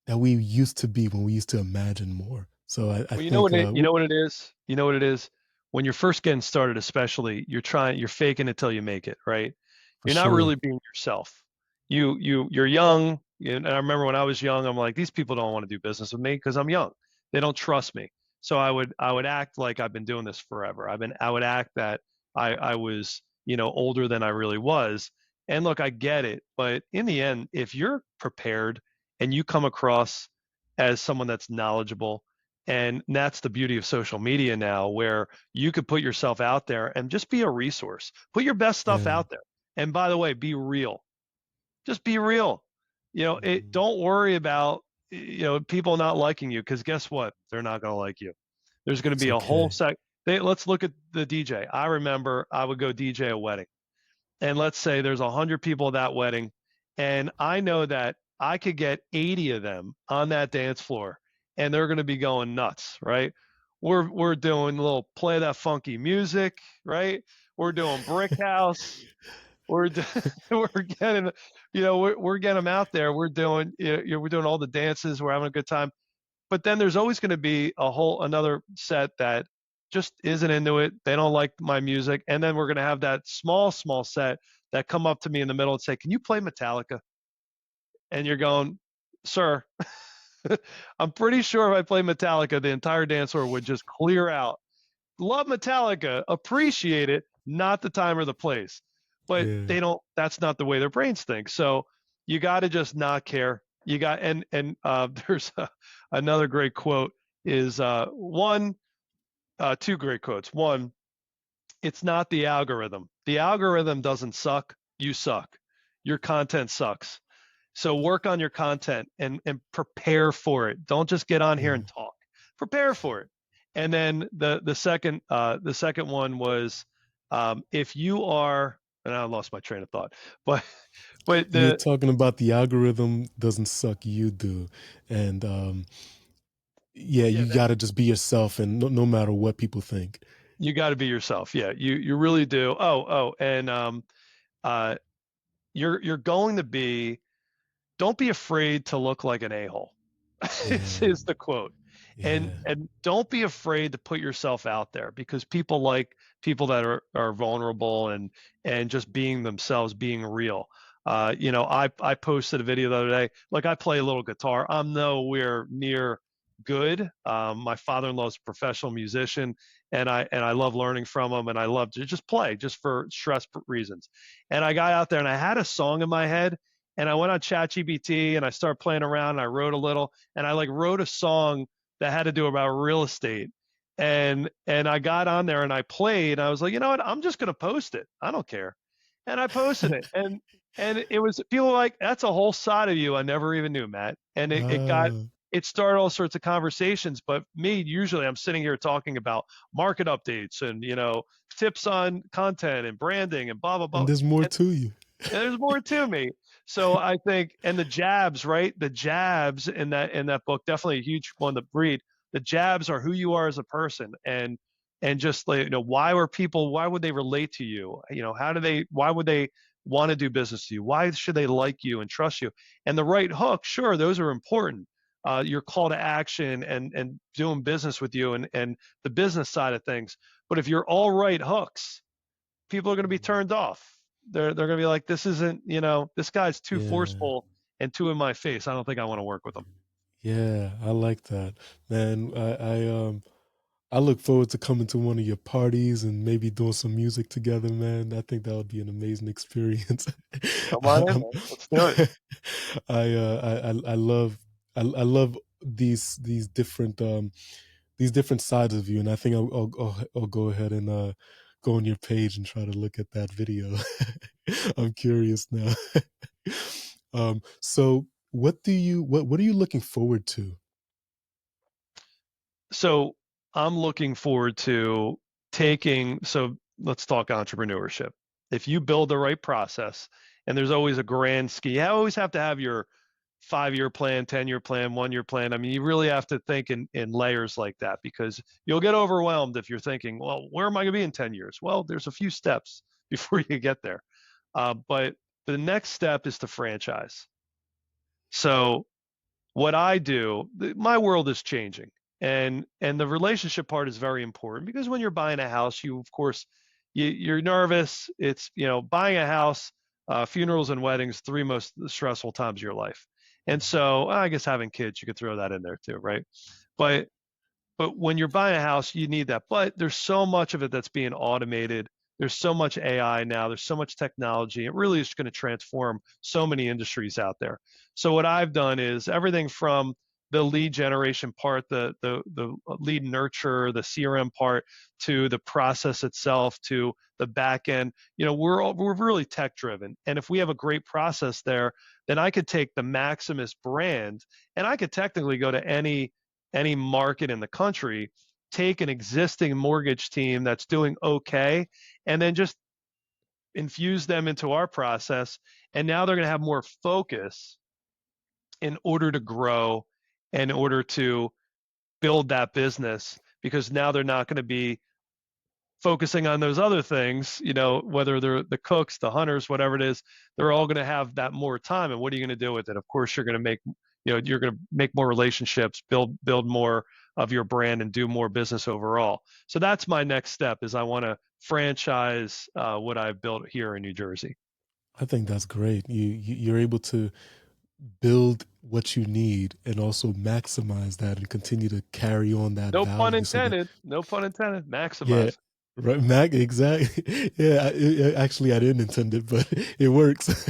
used to be when we used to imagine more. So I Well, think you know what it is? You know what it is? When you're first getting started, especially, you're faking it till you make it, right? for You're not really sure. being yourself. You're young, and I remember when I was young, I'm like, these people don't want to do business with me because I'm young. They don't trust me. So I would act like I've been doing this forever. I would act that I was, older than I really was. And look, I get it, but in the end, if you're prepared and you come across as someone that's knowledgeable, and that's the beauty of social media now, where you could put yourself out there and just be a resource. Put your best stuff Yeah. out there. And by the way, be real. Just be real. Mhm. Don't worry about people not liking you, because guess what? They're not going to like you. There's going to It's be a whole okay. sec. Let's look at the DJ. I remember I would go DJ a wedding, and let's say there's 100 people at that wedding, and I know that I could get 80 of them on that dance floor, and they're going to be going nuts, right? We're doing a little play that funky music, right? We're doing brick house. We're we're getting, we're getting them out there. We're doing, we're doing all the dances. We're having a good time. But then there's always going to be another set that just isn't into it. They don't like my music, and then we're going to have that small set that come up to me in the middle and say, "Can you play Metallica?" And you're going, "Sir, I'm pretty sure if I play Metallica, the entire dance floor would just clear out. Love Metallica, appreciate it, not the time or the place." But Yeah. they don't, that's not the way their brains think. So you got to just not care. You got, there's another great quote is two great quotes. One, it's not the algorithm. The algorithm doesn't suck. You suck. Your content sucks. So work on your content and prepare for it. Don't just get on here Yeah. and talk. Prepare for it. And then the second one was, if you are, and I lost my train of thought, but You're the talking about the algorithm doesn't suck, you do. And yeah, yeah, you got to just be yourself and no matter what people think. you got to be yourself. Yeah, you really do. And uh, you're going to be. Don't be afraid to look like an a-hole. Yeah. Is the quote. and Yeah. and don't be afraid to put yourself out there, because people like people that are vulnerable and just being themselves, being real. I posted a video the other day. Like, I play a little guitar. I'm nowhere near good. My father-in-law is a professional musician, and I love learning from him, and I love to just play just for stress reasons. And I got out there and I had a song in my head, and I went on ChatGPT and I started playing around and I wrote a little, and I like wrote a song that had to do about real estate. And I got on there and I played. And I was like, you know what? I'm just gonna post it. I don't care. And I posted it. And it was, people were like, that's a whole side of you I never even knew, Matt. And Ah, it started all sorts of conversations. But me, usually I'm sitting here talking about market updates and, tips on content and branding and blah blah and blah. there's more to you. And there's more to me. So I think, and the jabs, right? The jabs in that book, definitely a huge one to read. The jabs are who you are as a person, and just like, why would they relate to you? Why would they want to do business to you? Why should they like you and trust you? And the right hook, sure, those are important. Your call to action and doing business with you, and the business side of things. But if you're all right hooks, people are going to be turned off. They're going to be like, this isn't, this guy's too Yeah. forceful and too in my face. I don't think I want to work with him. Yeah, I like that. Man, I look forward to coming to one of your parties and maybe doing some music together, man. I think that would be an amazing experience. Come on in, um, man. Let's do it. I love I love these different sides of you, and I think I'll go ahead and go on your page and try to look at that video. I'm curious now. So what are you looking forward to? So I'm looking forward to so let's talk entrepreneurship. If you build the right process, and there's always a grand scheme, you always have to have your 5-year plan, 10-year plan, 1-year plan. I mean, you really have to think in layers like that, because you'll get overwhelmed if you're thinking, well, where am I going to be in 10 years? Well, there's a few steps before you get there. But the next step is to franchise. So what I do, my world is changing, and the relationship part is very important, because when you're buying a house, you of course you're nervous. It's, buying a house, funerals and weddings, three most stressful times of your life. And so I guess having kids, you could throw that in there too, right? But when you're buying a house, you need that. But there's so much of it that's being automated. There's so much AI now. There's so much technology. It really is going to transform so many industries out there. So what I've done is everything from the lead generation part, the lead nurture, the CRM part, to the process itself, to the back end. We're really tech driven, and if we have a great process there, then I could take the Maximus brand, and I could technically go to any market in the country, take an existing mortgage team that's doing okay, and then just infuse them into our process. And now they're going to have more focus in order to grow, in order to build that business, because now they're not going to be focusing on those other things, whether they're the cooks, the hunters, whatever it is, they're all going to have that more time. And what are you going to do with it? Of course, you're going to make more relationships, build more of your brand, and do more business overall. So that's my next step, is I want to franchise what I've built here in New Jersey. I think that's great. You're able to build what you need and also maximize that and continue to carry on that No pun value so that intended. No pun intended. yeah, Maximize. right, Mac, exactly. Yeah, actually, I didn't intend it, but it works.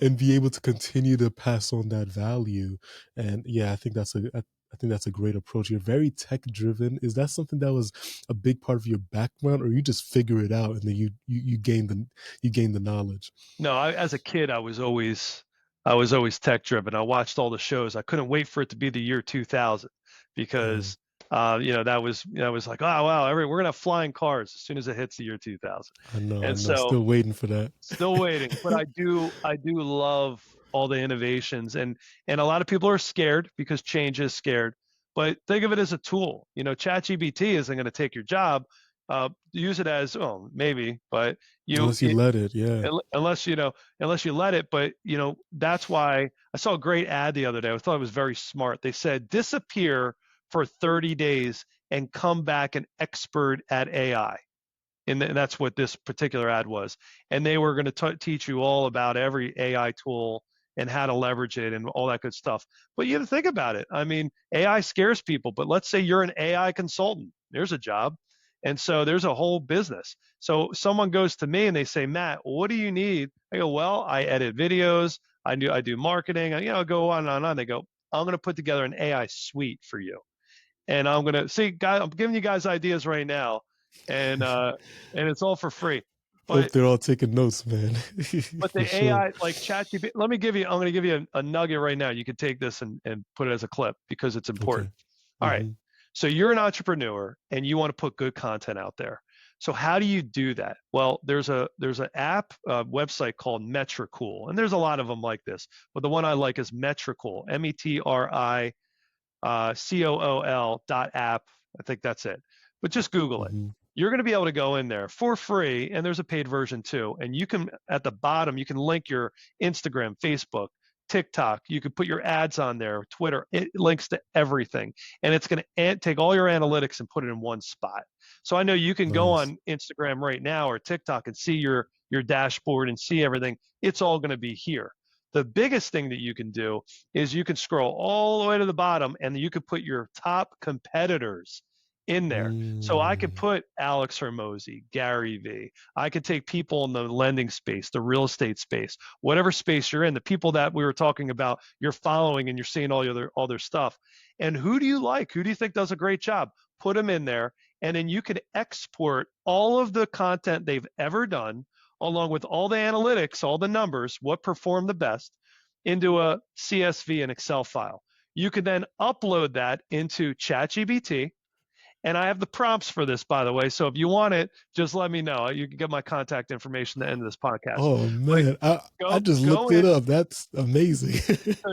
And be able to continue to pass on that value. And yeah, I think that's a great approach. You're very tech driven. Is that something that was a big part of your background, or you just figure it out and then you gain the knowledge? No, as a kid, I was always tech driven. I watched all the shows. I couldn't wait for it to be the year 2000, Oh, because that was like, oh wow, we're gonna have flying cars as soon as it hits the year 2000. I And know. so, Still waiting for that. still waiting, but I do love all the innovations, and a lot of people are scared because change is scared. But think of it as a tool. ChatGPT isn't going to take your job. Use it as, well, maybe, but you Unless you let it, yeah. unless you let it. But that's why I saw a great ad the other day. I thought it was very smart. They said, disappear for 30 days and come back an expert at AI. And that's what this particular ad was. And they were going to teach you all about every AI tool and how to leverage it and all that good stuff. But you have to think about it. I mean, AI scares people, but let's say you're an AI consultant. There's a job. And so there's a whole business. So someone goes to me and they say, Matt, what do you need? I go, well, I edit videos. I do marketing. Go on and on and on. They go, I'm going to put together an AI suite for you. And I'm going to see, guys, I'm giving you guys ideas right now. And, it's all for free. Hope But they're all taking notes, man. but For the sure. AI, like ChatGPT, I'm going to give you a nugget right now. You can take this and put it as a clip, because it's important. Okay. All right. Hmm. So you're an entrepreneur and you want to put good content out there. So how do you do that? Well, there's an app, website called Metricool, and there's a lot of them like this. But the one I like is Metricool, Metricool.app. I think that's it. But just Google it. Hmm. You're going to be able to go in there for free, and there's a paid version too. And you can, at the bottom, you can link your Instagram, Facebook, TikTok. You can put your ads on there, Twitter. It links to everything, and it's going to take all your analytics and put it in one spot. So I know you can go Nice. on Instagram right now or TikTok and see your dashboard and see everything. It's all going to be here. The biggest thing that you can do is you can scroll all the way to the bottom, and you can put your top competitors in there. So I could Mm. put Alex Hermosi, Gary Vee. I could take people in the lending space, the real estate space, whatever space you're in, the people that we were talking about, you're following and you're seeing all their stuff. And who do you like? Who do you think does a great job? Put them in there, and then you can export all of the content they've ever done, along with all the analytics, all the numbers, what performed the best, into a CSV and Excel file. You can then upload that into ChatGPT, and I have the prompts for this, by the way. So if you want it, just let me know. You can get my contact information at the end of this podcast. Oh But man, I just go looked it in. up. That's amazing. So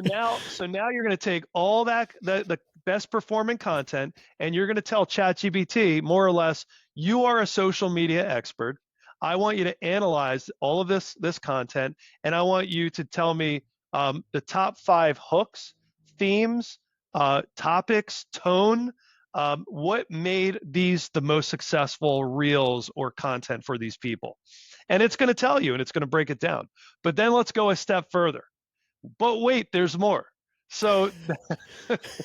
now you're going to take all that the best performing content, and you're going to tell ChatGPT more or less, you are a social media expert. I want you to analyze all of this content, and I want you to tell me the top 5 hooks, themes, topics, tone. What made these the most successful reels or content for these people? And it's going to tell you, and it's going to break it down. But then let's go a step further. But wait, there's more. So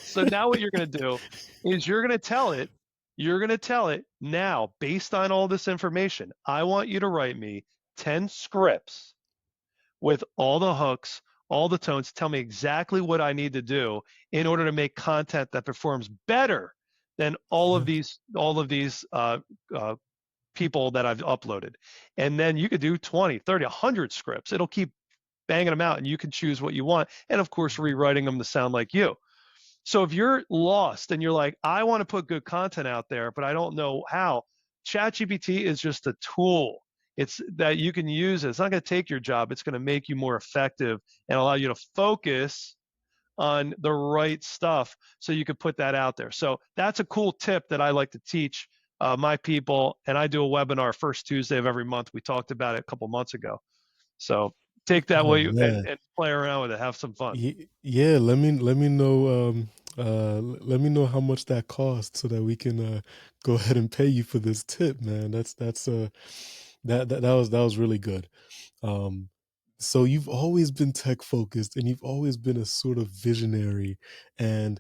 so now what you're going to do is you're going to tell it now, based on all this information, I want you to write me 10 scripts with all the hooks, all the tones. Tell me exactly what I need to do in order to make content that performs better than Yeah. all of these uh, people that I've uploaded. And then you could do 20, 30, 100 scripts. It'll keep banging them out, and you can choose what you want. And of course, rewriting them to sound like you. So if you're lost and you're like, I want to put good content out there, but I don't know how, ChatGPT is just a tool. It's that you can use. It's not going to take your job. It's going to make you more effective and allow you to focus on the right stuff so you could put that out there. So that's a cool tip that I like to teach my people. And I do a webinar first Tuesday of every month. We talked about it a couple months ago. So take that Oh way man. and play around with it. Have some fun. Yeah, let me know let me know how much that costs so that we can go ahead and pay you for this tip, man. That was really good. Um so you've always been tech focused and you've always been a sort of visionary, and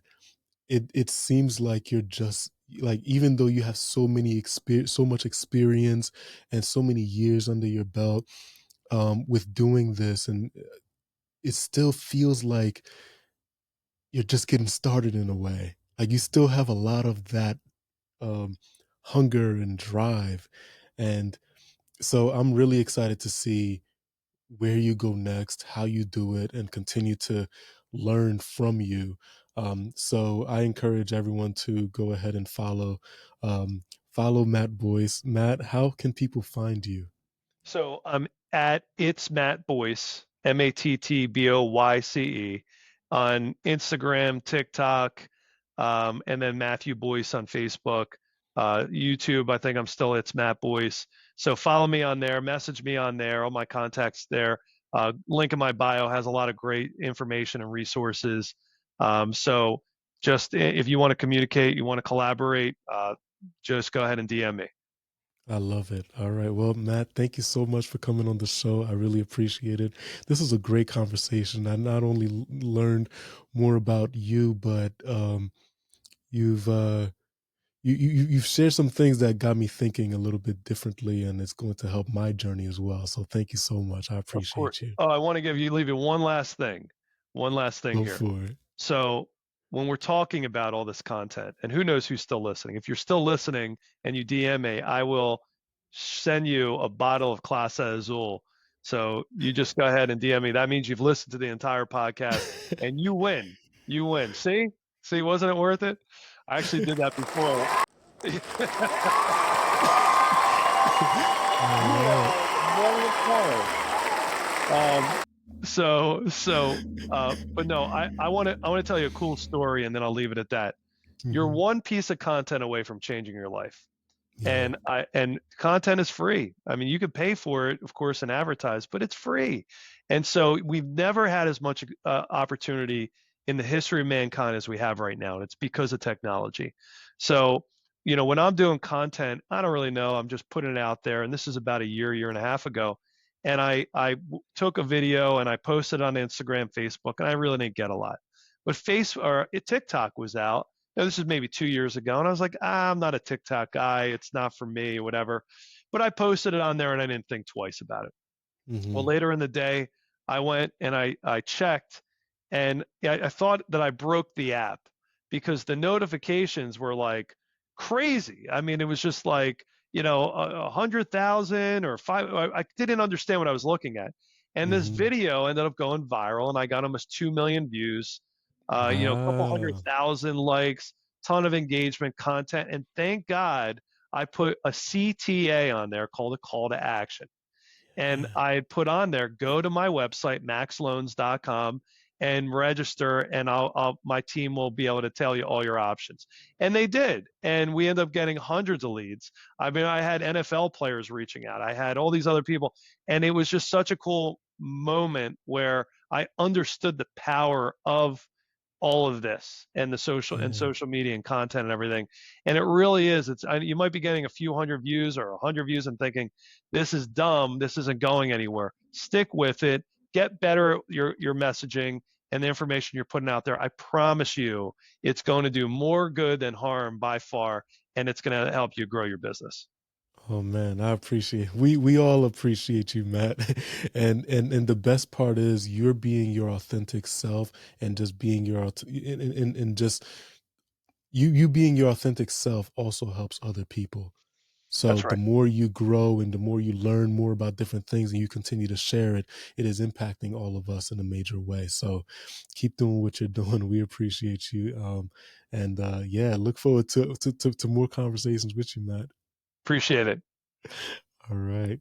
it seems like you're just like, even though you have so much experience and so many years under your belt with doing this, and it still feels like you're just getting started in a way. Like you still have a lot of that um, hunger and drive, and so I'm really excited to see where you go next, how you do it, and continue to learn from you. So I encourage everyone to go ahead and follow Matt Boyce. Matt, how can people find you? So I'm at It's Matt Boyce, MattBoyce, on Instagram, TikTok, and then Matthew Boyce on Facebook. YouTube, I think I'm still It's Matt Boyce. So follow me on there, message me on there, all my contacts there. Link in my bio has a lot of great information and resources. So just if you want to communicate, you want to collaborate, just go ahead and DM me. I love it. All right. Well, Matt, thank you so much for coming on the show. I really appreciate it. This was a great conversation. I not only learned more about you, but you've you've shared some things that got me thinking a little bit differently, and it's going to help my journey as well. So thank you so much. I Of course. appreciate you. Oh, I want to leave you one last thing. One last thing Go here. for it. So when we're talking about all this content, and who knows who's still listening, if you're still listening and you DM me, I will send you a bottle of Clase Azul. So you just go ahead and DM me. That means you've listened to the entire podcast and you win. You win. See? See, wasn't it worth it? I actually did that before. All You right. are a million but no, I want to tell you a cool story and then I'll leave it at that. You're Hmm. one piece of content away from changing your life. Yeah. And content is free. I mean, you could pay for it, of course, and advertise, but it's free. And so we've never had as much opportunity in the history of mankind as we have right now, and it's because of technology. So, when I'm doing content, I don't really know. I'm just putting it out there, and this is about a year and a half ago. And took a video and I posted on Instagram, Facebook, and I really didn't get a lot. But TikTok was out. This is maybe 2 years ago, and I was like, I'm not a TikTok guy. It's not for me, whatever. But I posted it on there, and I didn't think twice about it. Well, Hmm. later in the day, I went and I checked, and I thought that I broke the app because the notifications were like crazy. I mean, it was just like 100,000 or five. I didn't understand what I was looking at, and this Hmm. video ended up going viral, and I got almost 2 million views. A couple hundred Wow. thousand likes, ton of engagement, content, and thank God I put a CTA on there called a call to action. And Yeah. I put on there, go to my website, maxloans.com, and register, and my team will be able to tell you all your options. And they did. And we ended up getting hundreds of leads. I mean, I had NFL players reaching out, I had all these other people. And it was just such a cool moment where I understood the power of all of this and the Yeah. social media and content and everything. And it really is. You might be getting a few hundred views or 100 views and thinking, this is dumb. This isn't going anywhere. Stick with it. Get better at your messaging and the information you're putting out there. I promise you, it's going to do more good than harm by far, and it's going to help you grow your business. Oh man, I appreciate we all appreciate you, Matt. And the best part is you're being your authentic self, and just being and just you being your authentic self also helps other people. So That's the right. more you grow and the more you learn more about different things and you continue to share it, it is impacting all of us in a major way. So keep doing what you're doing. We appreciate you. And yeah, look forward to more conversations with you, Matt. Appreciate it. All right.